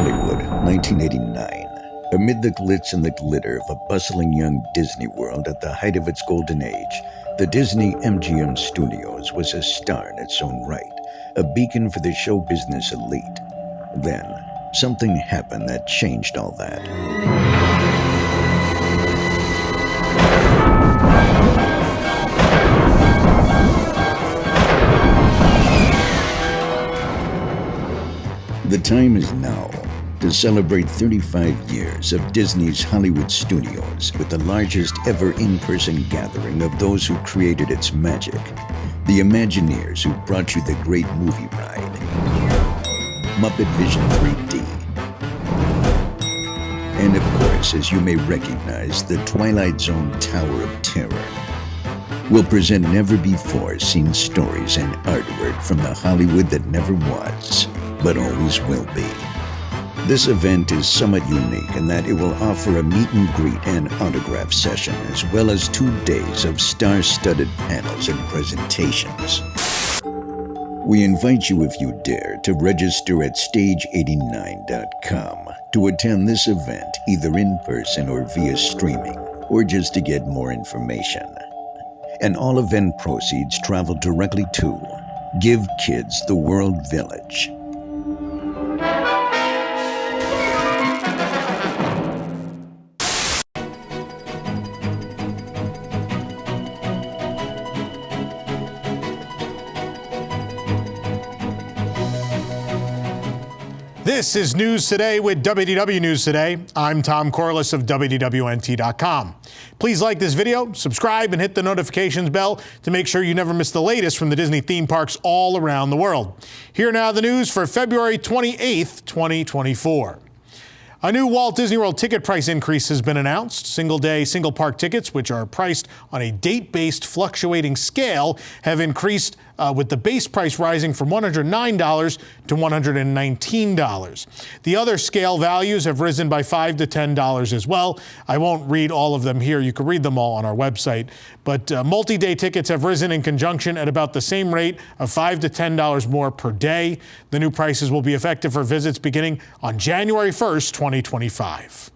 Hollywood, 1989. Amid the glitz and the glitter of a bustling young Disney World at the height of its golden age, the Disney MGM Studios was a star in its own right, a beacon for the show business elite. Then, something happened that changed all that. The time is now to celebrate 35 years of Disney's Hollywood studios with the largest ever in-person gathering of those who created its magic, the Imagineers who brought you the great movie ride, Muppet Vision 3D, and of course, as you may recognize, the Twilight Zone Tower of Terror. We'll present never-before-seen stories and artwork from the Hollywood that never was, but always will be. This event is somewhat unique in that it will offer a meet and greet and autograph session, as well as 2 days of star-studded panels and presentations. We invite you, if you dare, to register at stage89.com to attend this event either in person or via streaming, or just to get more information. And all event proceeds travel directly to Give Kids the World Village. This is News Today with WDW News Today. I'm Tom Corliss of WDWNT.com. Please like this video, subscribe, and hit the notifications bell to make sure you never miss the latest from the Disney theme parks all around the world. Here now the news for February 28th, 2024. A new Walt Disney World ticket price increase has been announced. Single-day, single-park tickets, which are priced on a date-based fluctuating scale, have increased with the base price rising from $109 to $119. The other scale values have risen by $5 to $10 as well. I won't read all of them here. You can read them all on our website. But multi-day tickets have risen in conjunction at about the same rate of $5 to $10 more per day. The new prices will be effective for visits beginning on January 1st, 2025.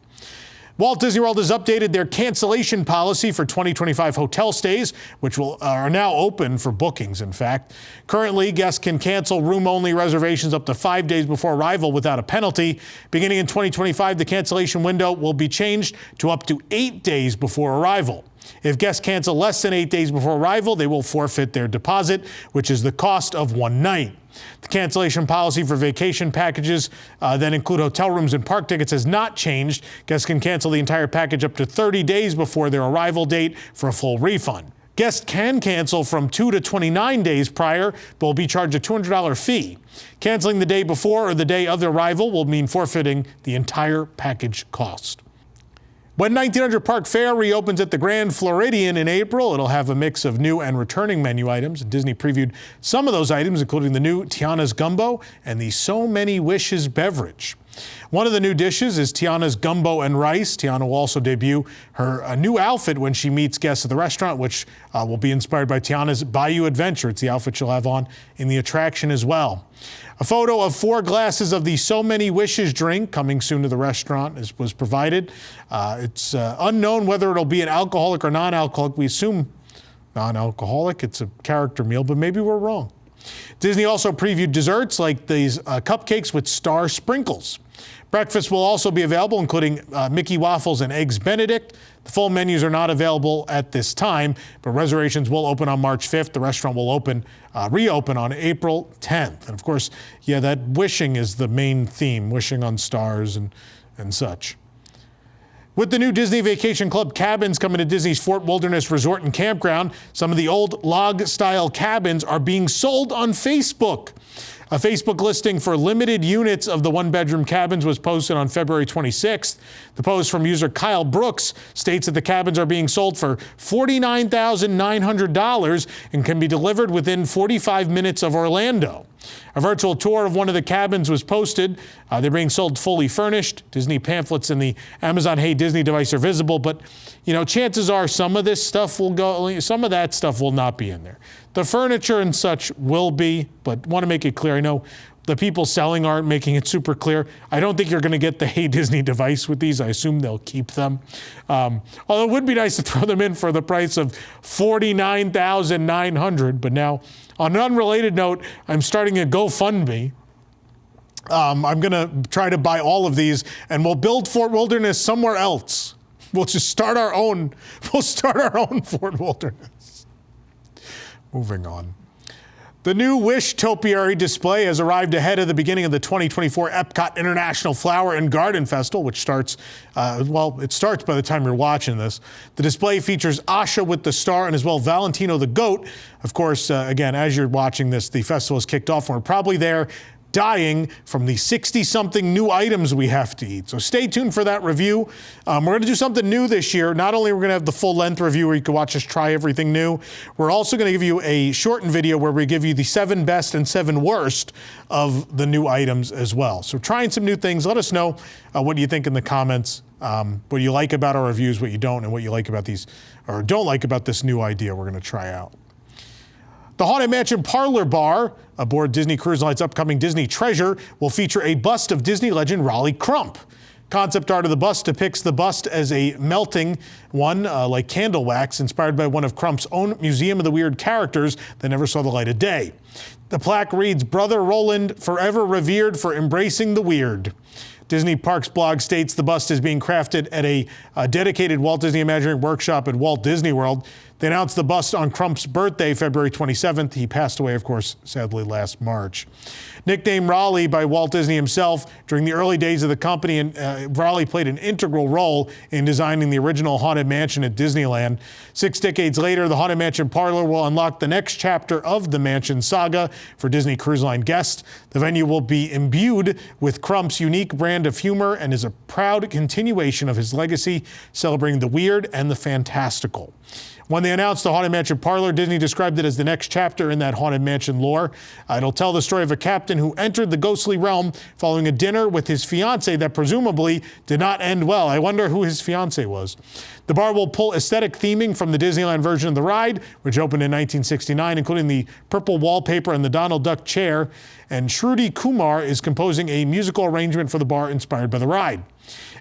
Walt Disney World has updated their cancellation policy for 2025 hotel stays, which are now open for bookings, in fact. Currently, guests can cancel room-only reservations up to 5 days before arrival without a penalty. Beginning in 2025, the cancellation window will be changed to up to 8 days before arrival. If guests cancel less than 8 days before arrival, they will forfeit their deposit, which is the cost of one night. The cancellation policy for vacation packages that include hotel rooms and park tickets has not changed. Guests can cancel the entire package up to 30 days before their arrival date for a full refund. Guests can cancel from 2 to 29 days prior, but will be charged a $200 fee. Canceling the day before or the day of their arrival will mean forfeiting the entire package cost. When 1900 Park Fair reopens at the Grand Floridian in April, it'll have a mix of new and returning menu items. Disney previewed some of those items, including the new Tiana's Gumbo and the So Many Wishes beverage. One of the new dishes is Tiana's Gumbo and Rice. Tiana will also debut her new outfit when she meets guests at the restaurant, which will be inspired by Tiana's Bayou Adventure. It's the outfit she'll have on in the attraction as well. A photo of 4 glasses of the So Many Wishes drink coming soon to the restaurant was provided. It's unknown whether it'll be an alcoholic or non-alcoholic. We assume non-alcoholic. It's a character meal, but maybe we're wrong. Disney also previewed desserts like these cupcakes with star sprinkles. Breakfast will also be available, including Mickey waffles and eggs Benedict. The full menus are not available at this time, but reservations will open on March 5th. The restaurant will reopen on April 10th. And of course, yeah, that wishing is the main theme, wishing on stars and such. With the new Disney Vacation Club cabins coming to Disney's Fort Wilderness Resort and Campground, some of the old log-style cabins are being sold on Facebook. A Facebook listing for limited units of the one-bedroom cabins was posted on February 26th. The post from user Kyle Brooks states that the cabins are being sold for $49,900 and can be delivered within 45 minutes of Orlando. A virtual tour of one of the cabins was posted. They're being sold fully furnished. Disney pamphlets in the Amazon Hey Disney device are visible, but chances are some of this stuff will go, some of that stuff will not be in there. The furniture and such will be, but want to make it clear, I know The people selling aren't making it super clear. I don't think you're going to get the Hey Disney device with these. I assume they'll keep them. Although it would be nice to throw them in for the price of $49,900. But now, on an unrelated note, I'm starting a GoFundMe. I'm going to try to buy all of these, and we'll build Fort Wilderness somewhere else. We'll just start our own. We'll start our own Fort Wilderness. Moving on. The new Wish Topiary display has arrived ahead of the beginning of the 2024 EPCOT International Flower and Garden Festival, which starts, it starts by the time you're watching this. The display features Asha with the star and as well Valentino the goat. Of course, again, as you're watching this, the festival is kicked off and we're probably there dying from the 60-something new items we have to eat. So stay tuned for that review. We're going to do something new this year. Not only are we going to have the full-length review where you can watch us try everything new, we're also going to give you a shortened video where we give you the 7 best and 7 worst of the new items as well. So trying some new things. Let us know what you think in the comments, what you like about our reviews, what you don't, and what you like about these, or don't like about this new idea we're going to try out. The Haunted Mansion Parlor Bar aboard Disney Cruise Line's upcoming Disney Treasure will feature a bust of Disney legend Raleigh Crump. Concept art of the bust depicts the bust as a melting one, like candle wax, inspired by one of Crump's own Museum of the Weird characters that never saw the light of day. The plaque reads, "Brother Roland, forever revered for embracing the weird." Disney Parks blog states the bust is being crafted at a dedicated Walt Disney Imagineering workshop at Walt Disney World. They announced the bust on Crump's birthday, February 27th. He passed away, of course, sadly last March. Nicknamed Raleigh by Walt Disney himself, during the early days of the company, and Raleigh played an integral role in designing the original Haunted Mansion at Disneyland. 6 decades later, the Haunted Mansion Parlor will unlock the next chapter of the Mansion saga for Disney Cruise Line guests. The venue will be imbued with Crump's unique brand of humor and is a proud continuation of his legacy, celebrating the weird and the fantastical. When they announced the Haunted Mansion Parlor, Disney described it as the next chapter in that Haunted Mansion lore. It'll tell the story of a captain who entered the ghostly realm following a dinner with his fiancée that presumably did not end well. I wonder who his fiancée was. The bar will pull aesthetic theming from the Disneyland version of the ride, which opened in 1969, including the purple wallpaper and the Donald Duck chair. And Shruti Kumar is composing a musical arrangement for the bar inspired by the ride.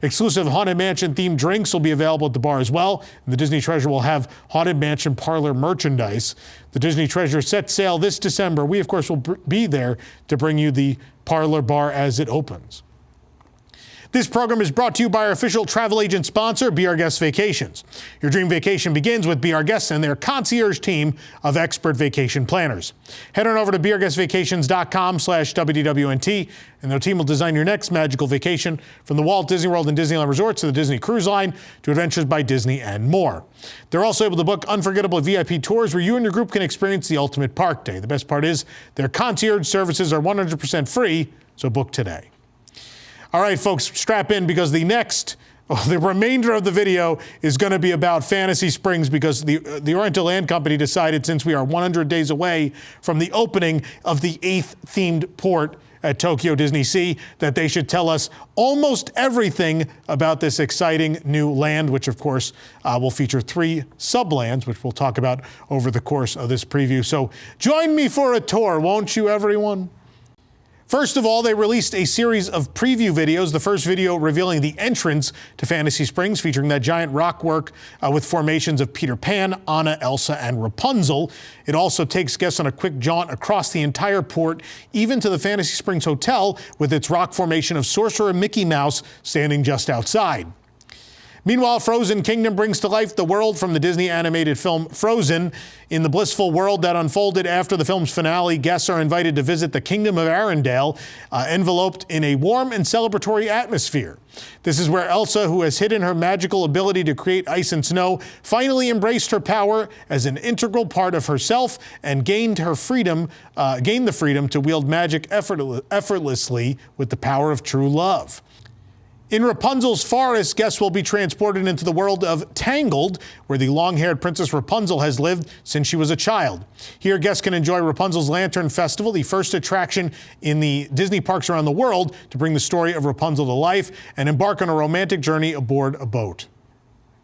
Exclusive Haunted Mansion themed drinks will be available at the bar as well. And the Disney Treasure will have Haunted Mansion Parlor merchandise. The Disney Treasure sets sail this December. We, of course, will be there to bring you the Parlor Bar as it opens. This program is brought to you by our official travel agent sponsor, Be Our Guest Vacations. Your dream vacation begins with Be Our Guests and their concierge team of expert vacation planners. Head on over to beourguestvacations.com/WDWNT, and their team will design your next magical vacation, from the Walt Disney World and Disneyland Resorts to the Disney Cruise Line to Adventures by Disney and more. They're also able to book unforgettable VIP tours where you and your group can experience the ultimate park day. The best part is their concierge services are 100% free, so book today. All right, folks, strap in because the remainder of the video is going to be about Fantasy Springs, because the Oriental Land Company decided, since we are 100 days away from the opening of the 8th themed port at Tokyo DisneySea, that they should tell us almost everything about this exciting new land, which of course will feature 3 sublands, which we'll talk about over the course of this preview. So join me for a tour, won't you, everyone? First of all, they released a series of preview videos. The first video revealing the entrance to Fantasy Springs, featuring that giant rock work with formations of Peter Pan, Anna, Elsa, and Rapunzel. It also takes guests on a quick jaunt across the entire port, even to the Fantasy Springs Hotel, with its rock formation of Sorcerer Mickey Mouse standing just outside. Meanwhile, Frozen Kingdom brings to life the world from the Disney animated film Frozen. In the blissful world that unfolded after the film's finale, guests are invited to visit the Kingdom of Arendelle, enveloped in a warm and celebratory atmosphere. This is where Elsa, who has hidden her magical ability to create ice and snow, finally embraced her power as an integral part of herself and gained the freedom to wield magic effortlessly with the power of true love. In Rapunzel's forest, guests will be transported into the world of Tangled, where the long-haired Princess Rapunzel has lived since she was a child. Here, guests can enjoy Rapunzel's Lantern Festival, the first attraction in the Disney parks around the world to bring the story of Rapunzel to life, and embark on a romantic journey aboard a boat.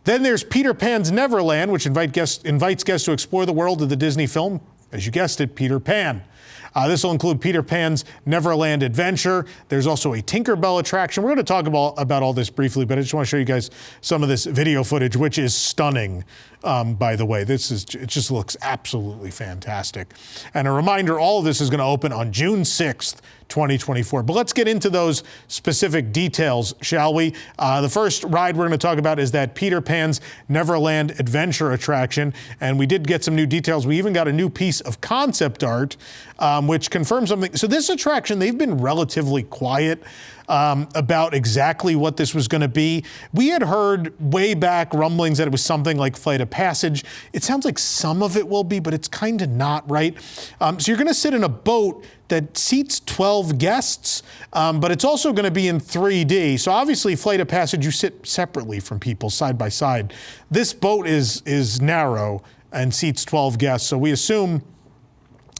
Then there's Peter Pan's Neverland, which invites guests to explore the world of the Disney film as you guessed it, Peter Pan. This will include Peter Pan's Neverland Adventure. There's also a Tinkerbell attraction. We're going to talk about all this briefly, but I just want to show you guys some of this video footage, which is stunning, by the way. It just looks absolutely fantastic. And a reminder, all of this is going to open on June 6th, 2024. But let's get into those specific details, shall we? The first ride we're going to talk about is that Peter Pan's Neverland Adventure attraction. And we did get some new details. We even got a new piece of concept art, which confirms something. So this attraction, they've been relatively quiet about exactly what this was going to be. We had heard way back rumblings that it was something like Flight of Passage. It sounds like some of it will be, but it's kind of not, right? So you're going to sit in a boat that seats 12 guests, but it's also going to be in 3D. So obviously, Flight of Passage, you sit separately from people side by side. This boat is narrow and seats 12 guests, so we assume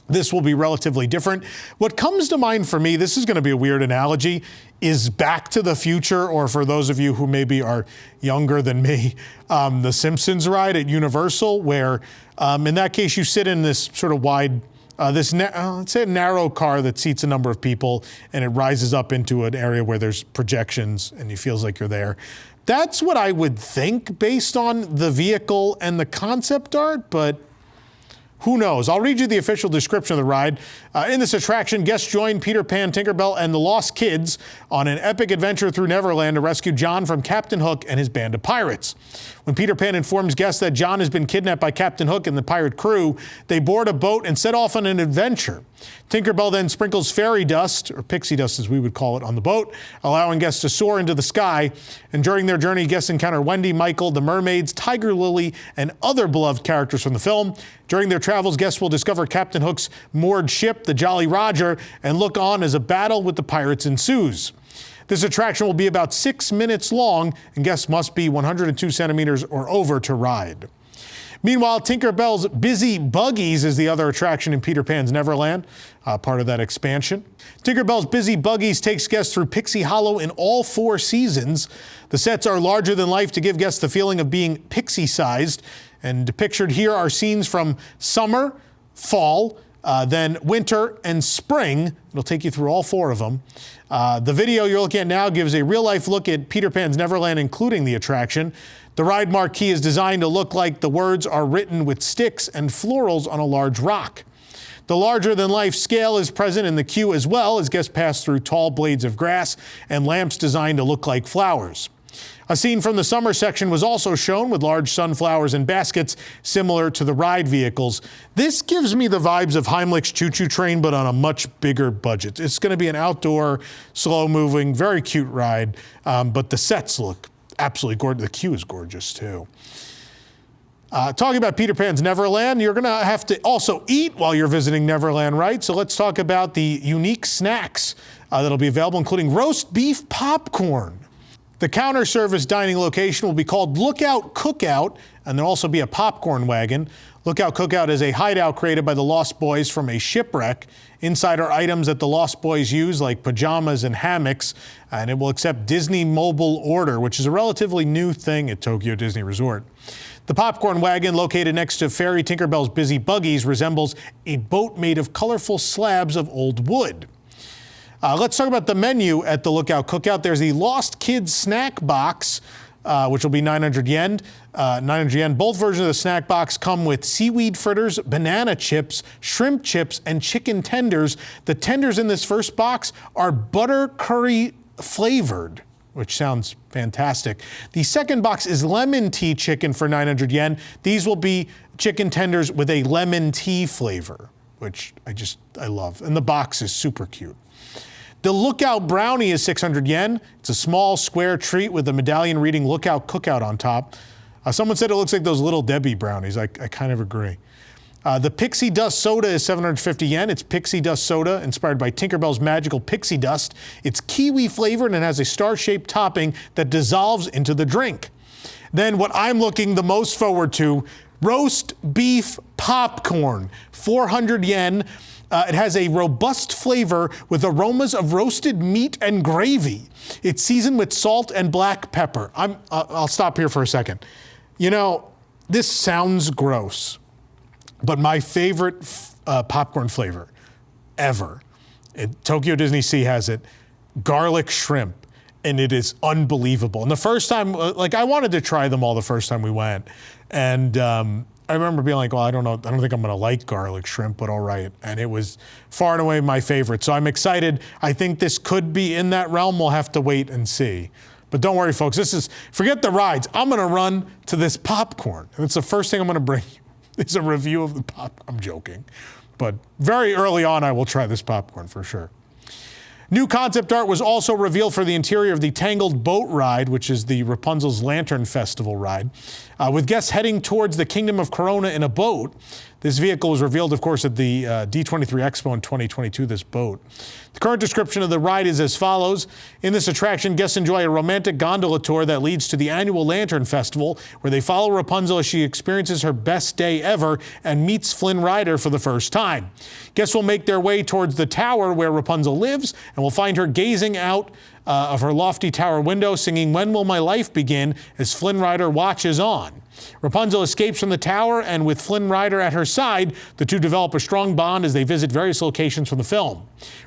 this will be relatively different. What comes to mind for me, this is going to be a weird analogy, is Back to the Future, or for those of you who maybe are younger than me, the Simpsons ride at Universal, where in that case you sit in this sort of wide, let's say a narrow car that seats a number of people, and it rises up into an area where there's projections and it feels like you're there. That's what I would think based on the vehicle and the concept art, but who knows? I'll read you the official description of the ride. In this attraction, guests join Peter Pan, Tinkerbell, and the Lost Kids on an epic adventure through Neverland to rescue John from Captain Hook and his band of pirates. When Peter Pan informs guests that John has been kidnapped by Captain Hook and the pirate crew, they board a boat and set off on an adventure. Tinkerbell then sprinkles fairy dust, or pixie dust as we would call it, on the boat, allowing guests to soar into the sky. And during their journey, guests encounter Wendy, Michael, the mermaids, Tiger Lily, and other beloved characters from the film. During their travels, guests will discover Captain Hook's moored ship, the Jolly Roger, and look on as a battle with the pirates ensues. This attraction will be about 6 minutes long, and guests must be 102 centimeters or over to ride. Meanwhile, Tinkerbell's Busy Buggies is the other attraction in Peter Pan's Neverland, part of that expansion. Tinkerbell's Busy Buggies takes guests through Pixie Hollow in all 4 seasons. The sets are larger than life to give guests the feeling of being pixie-sized, and pictured here are scenes from summer, fall, then winter and spring. It'll take you through all 4 of them. The video you're looking at now gives a real-life look at Peter Pan's Neverland, including the attraction. The ride marquee is designed to look like the words are written with sticks and florals on a large rock. The larger-than-life scale is present in the queue as well, as guests pass through tall blades of grass and lamps designed to look like flowers. A scene from the summer section was also shown with large sunflowers and baskets similar to the ride vehicles. This gives me the vibes of Heimlich's Choo Choo Train, but on a much bigger budget. It's going to be an outdoor, slow-moving, very cute ride, but the sets look absolutely gorgeous. The queue is gorgeous, too. Talking about Peter Pan's Neverland, you're going to have to also eat while you're visiting Neverland, right? So let's talk about the unique snacks that'll be available, including roast beef popcorn. The counter service dining location will be called Lookout Cookout, and there'll also be a popcorn wagon. Lookout Cookout is a hideout created by the Lost Boys from a shipwreck. Inside are items that the Lost Boys use, like pajamas and hammocks, and it will accept Disney Mobile Order, which is a relatively new thing at Tokyo Disney Resort. The popcorn wagon, located next to Fairy Tinkerbell's Busy Buggies, resembles a boat made of colorful slabs of old wood. Let's talk about the menu at the Lookout Cookout. There's the Lost Kids snack box, which will be 900 yen. 900 yen. Both versions of the snack box come with seaweed fritters, banana chips, shrimp chips, and chicken tenders. The tenders in this first box are butter curry flavored, which sounds fantastic. The second box is lemon tea chicken for 900 yen. These will be chicken tenders with a lemon tea flavor, which I love. And the box is super cute. The Lookout Brownie is 600 yen. It's a small square treat with a medallion reading Lookout Cookout on top. Someone said it looks like those Little Debbie brownies. I kind of agree. The Pixie Dust Soda is 750 yen. It's Pixie Dust Soda inspired by Tinkerbell's magical pixie dust. It's kiwi flavored and has a star-shaped topping that dissolves into the drink. Then what I'm looking the most forward to, roast beef popcorn, 400 yen. It has a robust flavor with aromas of roasted meat and gravy. It's seasoned with salt and black pepper. I'll stop here for a second. You know, this sounds gross, But my favorite popcorn flavor ever, Tokyo DisneySea has it, garlic shrimp. And it is unbelievable. And the first time, like I wanted to try them all the first time we went. And I remember being like, well, I don't know, I don't think I'm gonna like garlic shrimp, but all right. And it was far and away my favorite. So I'm excited. I think this could be in that realm. We'll have to wait and see. But don't worry, folks, forget the rides. I'm gonna run to this popcorn. And it's the first thing I'm gonna bring you. It's a review of the popcorn. I'm joking. But very early on, I will try this popcorn for sure. New concept art was also revealed for the interior of the Tangled boat ride, which is the Rapunzel's Lantern Festival ride, with guests heading towards the Kingdom of Corona in a boat. This vehicle was revealed, of course, at the D23 Expo in 2022, this boat. The current description of the ride is as follows. In this attraction, guests enjoy a romantic gondola tour that leads to the annual Lantern Festival, where they follow Rapunzel as she experiences her best day ever and meets Flynn Rider for the first time. Guests will make their way towards the tower where Rapunzel lives and will find her gazing out of her lofty tower window, singing "When Will My Life Begin" as Flynn Rider watches on. Rapunzel escapes from the tower, and with Flynn Rider at her side, the two develop a strong bond as they visit various locations from the film.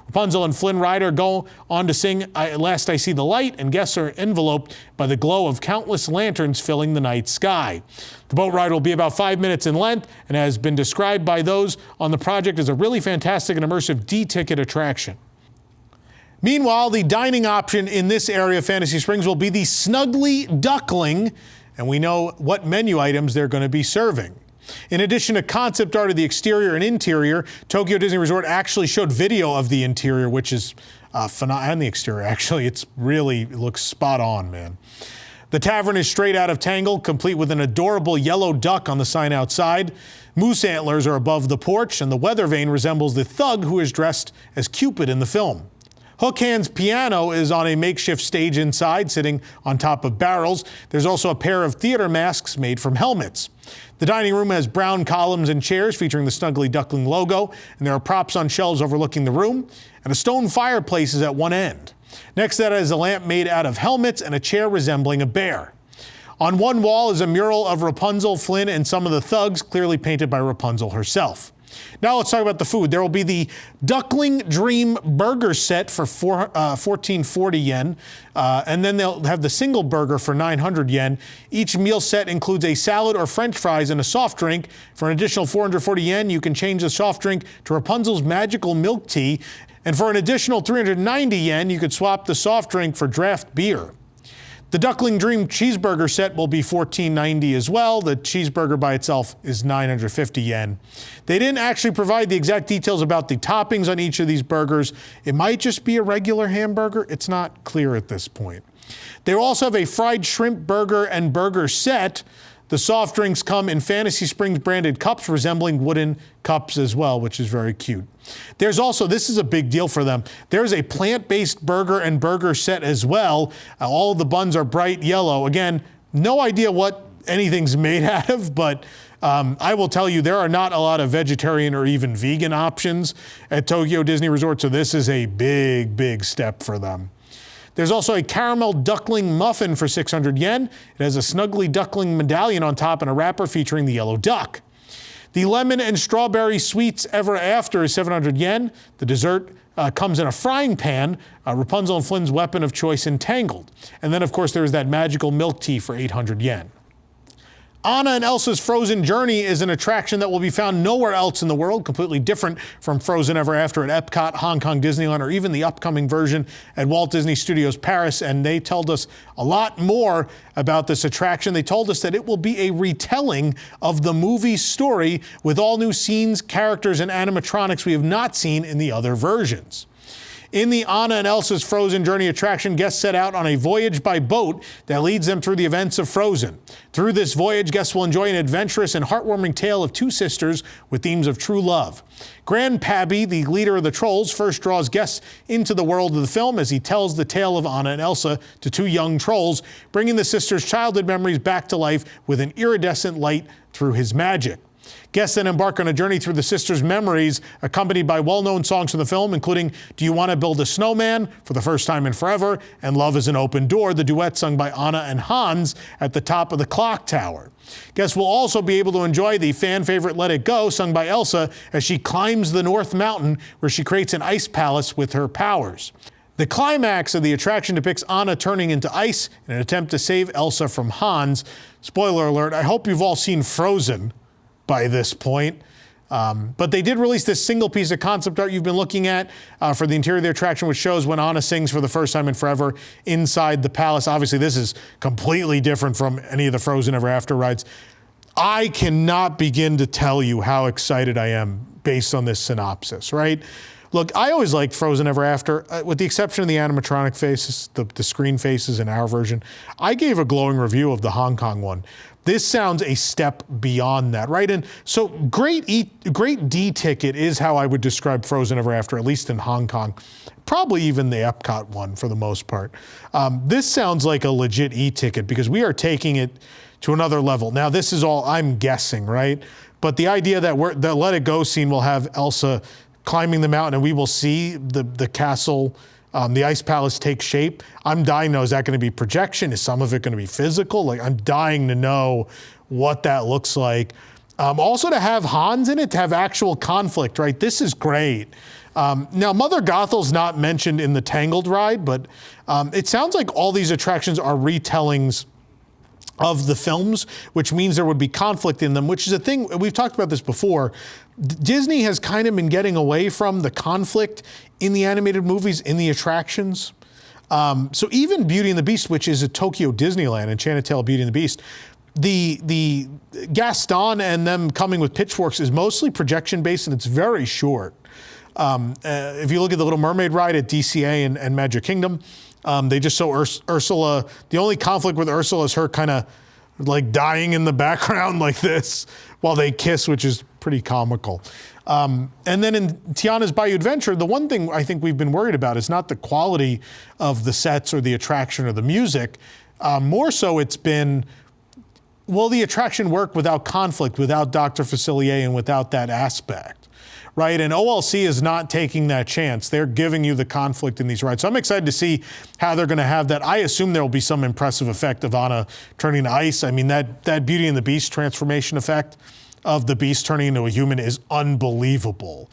Rapunzel and Flynn Rider go on to sing "At Last I See the Light," and guests are enveloped by the glow of countless lanterns filling the night sky. The boat ride will be about 5 minutes in length and has been described by those on the project as a really fantastic and immersive D-ticket attraction. Meanwhile, the dining option in this area of Fantasy Springs will be the Snuggly Duckling, and we know what menu items they're going to be serving. In addition to concept art of the exterior and interior, Tokyo Disney Resort actually showed video of the interior, which is phenomenal, and the exterior, actually. It looks spot on, man. The tavern is straight out of Tangled, complete with an adorable yellow duck on the sign outside. Moose antlers are above the porch, and the weather vane resembles the thug who is dressed as Cupid in the film. Hook Hand's piano is on a makeshift stage inside, sitting on top of barrels. There's also a pair of theater masks made from helmets. The dining room has brown columns and chairs featuring the Snuggly Duckling logo, and there are props on shelves overlooking the room, and a stone fireplace is at one end. Next to that is a lamp made out of helmets and a chair resembling a bear. On one wall is a mural of Rapunzel, Flynn, and some of the thugs, clearly painted by Rapunzel herself. Now let's talk about the food. There will be the Duckling Dream Burger set for 1440 yen, and then they'll have the single burger for 900 yen. Each meal set includes a salad or french fries and a soft drink. For an additional 440 yen, you can change the soft drink to Rapunzel's Magical Milk Tea, and for an additional 390 yen, you could swap the soft drink for draft beer. The Duckling Dream Cheeseburger set will be $14.90 as well. The cheeseburger by itself is 950 yen. They didn't actually provide the exact details about the toppings on each of these burgers. It might just be a regular hamburger. It's not clear at this point. They will also have a fried shrimp burger and burger set. The soft drinks come in Fantasy Springs branded cups resembling wooden cups as well, which is very cute. There's also, this is a big deal for them, there's a plant-based burger and burger set as well. All of the buns are bright yellow. Again, no idea what anything's made out of, but I will tell you there are not a lot of vegetarian or even vegan options at Tokyo Disney Resort, so this is a big, big step for them. There's also a caramel duckling muffin for 600 yen. It has a Snuggly Duckling medallion on top and a wrapper featuring the yellow duck. The lemon and strawberry sweets ever after is 700 yen. The dessert comes in a frying pan, Rapunzel and Flynn's weapon of choice in Tangled. And then, of course, there's that magical milk tea for 800 yen. Anna and Elsa's Frozen Journey is an attraction that will be found nowhere else in the world, completely different from Frozen Ever After at Epcot, Hong Kong Disneyland, or even the upcoming version at Walt Disney Studios Paris. And they told us a lot more about this attraction. They told us that it will be a retelling of the movie story with all new scenes, characters, and animatronics we have not seen in the other versions. In the Anna and Elsa's Frozen Journey attraction, guests set out on a voyage by boat that leads them through the events of Frozen. Through this voyage, guests will enjoy an adventurous and heartwarming tale of two sisters with themes of true love. Grandpappy, the leader of the trolls, first draws guests into the world of the film as he tells the tale of Anna and Elsa to two young trolls, bringing the sisters' childhood memories back to life with an iridescent light through his magic. Guests then embark on a journey through the sisters' memories, accompanied by well-known songs from the film, including Do You Want to Build a Snowman, For the First Time in Forever, and Love is an Open Door, the duet sung by Anna and Hans at the top of the clock tower. Guests will also be able to enjoy the fan favorite Let It Go, sung by Elsa, as she climbs the North Mountain, where she creates an ice palace with her powers. The climax of the attraction depicts Anna turning into ice in an attempt to save Elsa from Hans. Spoiler alert, I hope you've all seen Frozen by this point. But they did release this single piece of concept art you've been looking at for the interior of the attraction, which shows when Anna sings for the first time in forever inside the palace. Obviously, this is completely different from any of the Frozen Ever After rides. I cannot begin to tell you how excited I am based on this synopsis, right? Look, I always liked Frozen Ever After, with the exception of the animatronic faces, the screen faces in our version. I gave a glowing review of the Hong Kong one. This sounds a step beyond that, right? And so great D-ticket is how I would describe Frozen Ever After, at least in Hong Kong. Probably even the EPCOT one for the most part. This sounds like a legit E-ticket because we are taking it to another level. Now, this is all I'm guessing, right? But the idea that the Let It Go scene will have Elsa climbing the mountain and we will see the castle, the ice palace take shape. I'm dying to know, is that going to be projection? Is some of it going to be physical? Like, I'm dying to know what that looks like. Also to have Hans in it, to have actual conflict, right? This is great. Now, Mother Gothel's not mentioned in the Tangled ride, but it sounds like all these attractions are retellings of the films, which means there would be conflict in them, which is a thing, we've talked about this before. Disney has kind of been getting away from the conflict in the animated movies, in the attractions. So even Beauty and the Beast, which is a Tokyo Disneyland, Enchanted Tale of Beauty and the Beast, the Gaston and them coming with pitchforks is mostly projection based and it's very short. If you look at the Little Mermaid ride at DCA and Magic Kingdom, they just show Ursula. The only conflict with Ursula is her kind of like dying in the background like this while they kiss, which is pretty comical. And then in Tiana's Bayou Adventure, the one thing I think we've been worried about is not the quality of the sets or the attraction or the music. More so it's been, will the attraction work without conflict, without Dr. Facilier and without that aspect? Right, and OLC is not taking that chance. They're giving you the conflict in these rides. So I'm excited to see how they're gonna have that. I assume there will be some impressive effect of Anna turning to ice. I mean, that Beauty and the Beast transformation effect of the Beast turning into a human is unbelievable.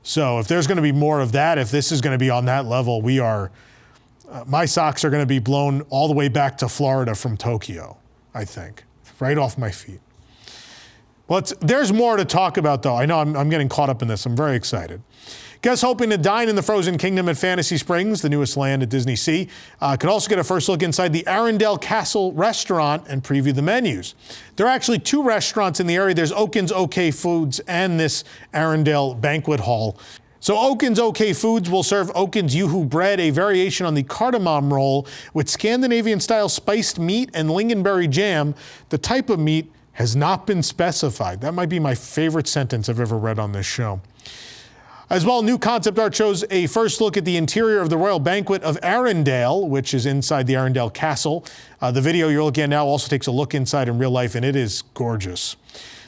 So if there's gonna be more of that, if this is gonna be on that level, we are, my socks are gonna be blown all the way back to Florida from Tokyo, I think, right off my feet. Well, there's more to talk about, though. I know I'm getting caught up in this. I'm very excited. Guests hoping to dine in the Frozen Kingdom at Fantasy Springs, the newest land at DisneySea, could also get a first look inside the Arendelle Castle restaurant and preview the menus. There are actually two restaurants in the area. There's Oaken's OK Foods and this Arendelle Banquet Hall. So Oaken's OK Foods will serve Oaken's Yoo-hoo bread, a variation on the cardamom roll with Scandinavian-style spiced meat and lingonberry jam. The type of meat has not been specified. That might be my favorite sentence I've ever read on this show. As well, new concept art shows a first look at the interior of the Royal Banquet of Arendelle, which is inside the Arendelle Castle. The video you're looking at now also takes a look inside in real life, and it is gorgeous.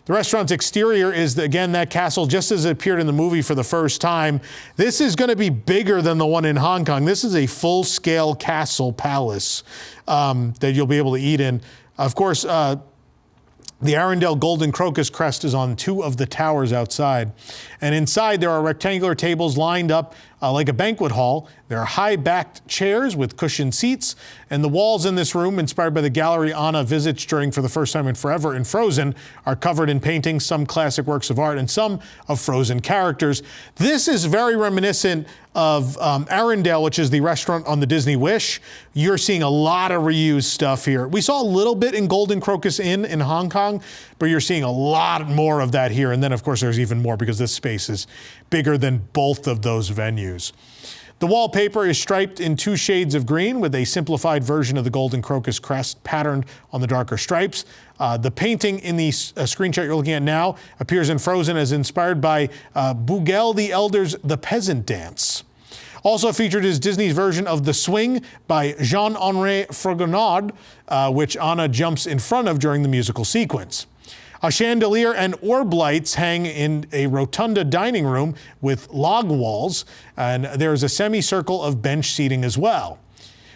The restaurant's exterior is, again, that castle just as it appeared in the movie for the first time. This is going to be bigger than the one in Hong Kong. This is a full-scale castle palace that you'll be able to eat in. Of course, the Arendelle Golden Crocus crest is on two of the towers outside. And inside there are rectangular tables lined up like a banquet hall. There are high-backed chairs with cushioned seats. And the walls in this room, inspired by the gallery Anna visits during For the First Time in Forever in Frozen, are covered in paintings, some classic works of art, and some of Frozen characters. This is very reminiscent of Arendelle, which is the restaurant on the Disney Wish. You're seeing a lot of reused stuff here. We saw a little bit in Golden Crocus Inn in Hong Kong, but you're seeing a lot more of that here. And then, of course, there's even more because this space is bigger than both of those venues. The wallpaper is striped in two shades of green with a simplified version of the Golden Crocus crest patterned on the darker stripes. The painting in the screenshot you're looking at now appears in Frozen as inspired by Bugel the Elder's The Peasant Dance. Also featured is Disney's version of The Swing by Jean-Henri Fragonard, which Anna jumps in front of during the musical sequence. A chandelier and orb lights hang in a rotunda dining room with log walls, and there's a semicircle of bench seating as well.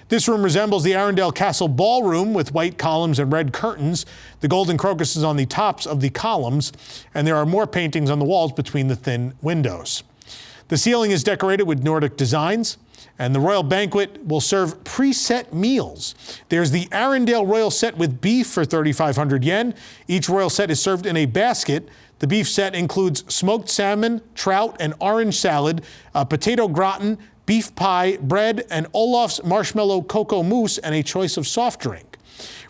This room resembles the Arendelle Castle ballroom with white columns and red curtains. The golden crocus is on the tops of the columns, and there are more paintings on the walls between the thin windows. The ceiling is decorated with Nordic designs, and the royal banquet will serve preset meals. There's the Arendelle Royal Set with beef for 3,500 yen. Each royal set is served in a basket. The beef set includes smoked salmon, trout, and orange salad, a potato gratin, beef pie, bread, and Olaf's marshmallow cocoa mousse, and a choice of soft drink.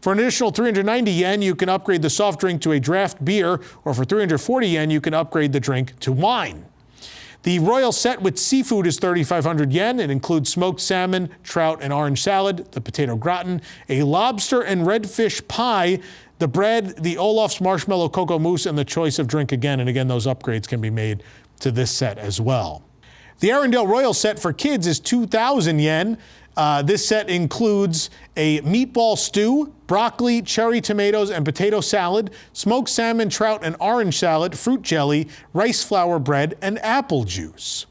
For an additional 390 yen, you can upgrade the soft drink to a draft beer, or for 340 yen, you can upgrade the drink to wine. The royal set with seafood is 3,500 yen. It includes smoked salmon, trout, and orange salad, the potato gratin, a lobster and redfish pie, the bread, the Olaf's marshmallow cocoa mousse, and the choice of drink again. And again, those upgrades can be made to this set as well. The Arendelle Royal Set for kids is 2,000 yen. This set includes a meatball stew, broccoli, cherry tomatoes, and potato salad, smoked salmon, trout, and orange salad, fruit jelly, rice flour bread, and apple juice.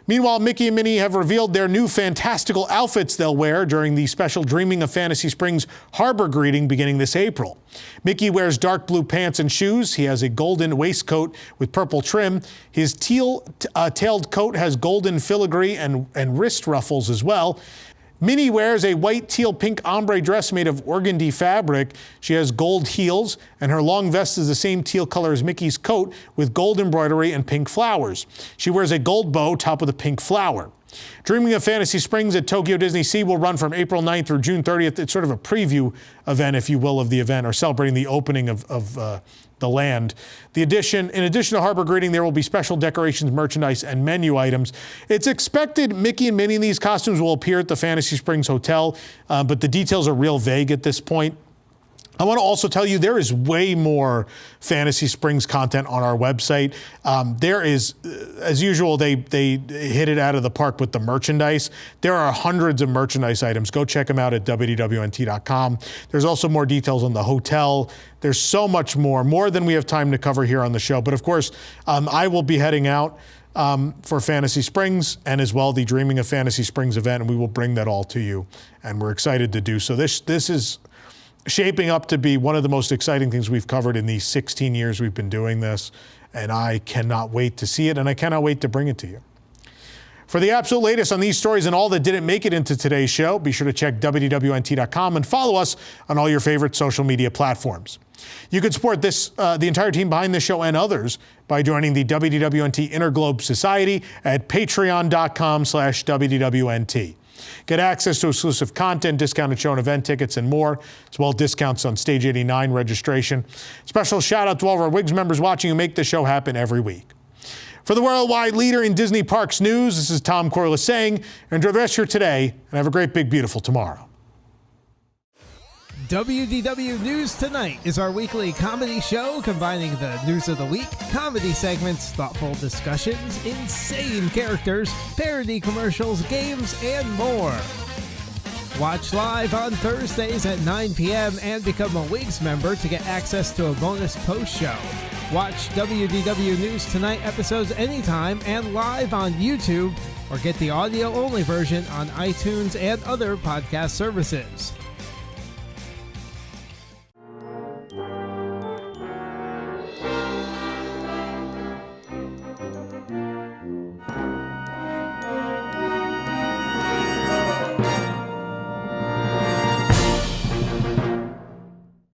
Meanwhile, Mickey and Minnie have revealed their new fantastical outfits they'll wear during the special Dreaming of Fantasy Springs Harbor greeting beginning this April. Mickey wears dark blue pants and shoes. He has a golden waistcoat with purple trim. His teal-tailed coat has golden filigree and wrist ruffles as well. Minnie wears a white teal pink ombre dress made of organdy fabric. She has gold heels, and her long vest is the same teal color as Mickey's coat with gold embroidery and pink flowers. She wears a gold bow topped with a pink flower. Dreaming of Fantasy Springs at Tokyo DisneySea will run from April 9th through June 30th. It's sort of a preview event, if you will, of the event, or celebrating the opening of the land. In addition to Harbor Greeting, there will be special decorations, merchandise, and menu items. It's expected Mickey and Minnie in these costumes will appear at the Fantasy Springs Hotel, but the details are real vague at this point. I want to also tell you there is way more Fantasy Springs content on our website. There is, as usual, they hit it out of the park with the merchandise. There are hundreds of merchandise items. Go check them out at WDWNT.com. There's also more details on the hotel. There's so much more than we have time to cover here on the show. But of course, I will be heading out for Fantasy Springs and as well the Dreaming of Fantasy Springs event, and we will bring that all to you. And we're excited to do so. This is shaping up to be one of the most exciting things we've covered in these 16 years we've been doing this, and I cannot wait to see it, and I cannot wait to bring it to you. For the absolute latest on these stories and all that didn't make it into today's show, be sure to check WDWNT.com and follow us on all your favorite social media platforms. You can support the entire team behind this show and others by joining the WDWNT Interglobe Society at patreon.com/WDWNT. Get access to exclusive content, discounted show and event tickets, and more, as well as discounts on Stage 89 registration. Special shout out to all of our WIGS members watching who make the show happen every week. For the worldwide leader in Disney Parks news, this is Tom Corliss saying, enjoy the rest of your today, and have a great, big, beautiful tomorrow. WDW News Tonight is our weekly comedy show combining the news of the week, comedy segments, thoughtful discussions, insane characters, parody commercials, games, and more. Watch live on Thursdays at 9 p.m. and become a WIGS member to get access to a bonus post show. Watch WDW News Tonight episodes anytime and live on YouTube, or get the audio-only version on iTunes and other podcast services.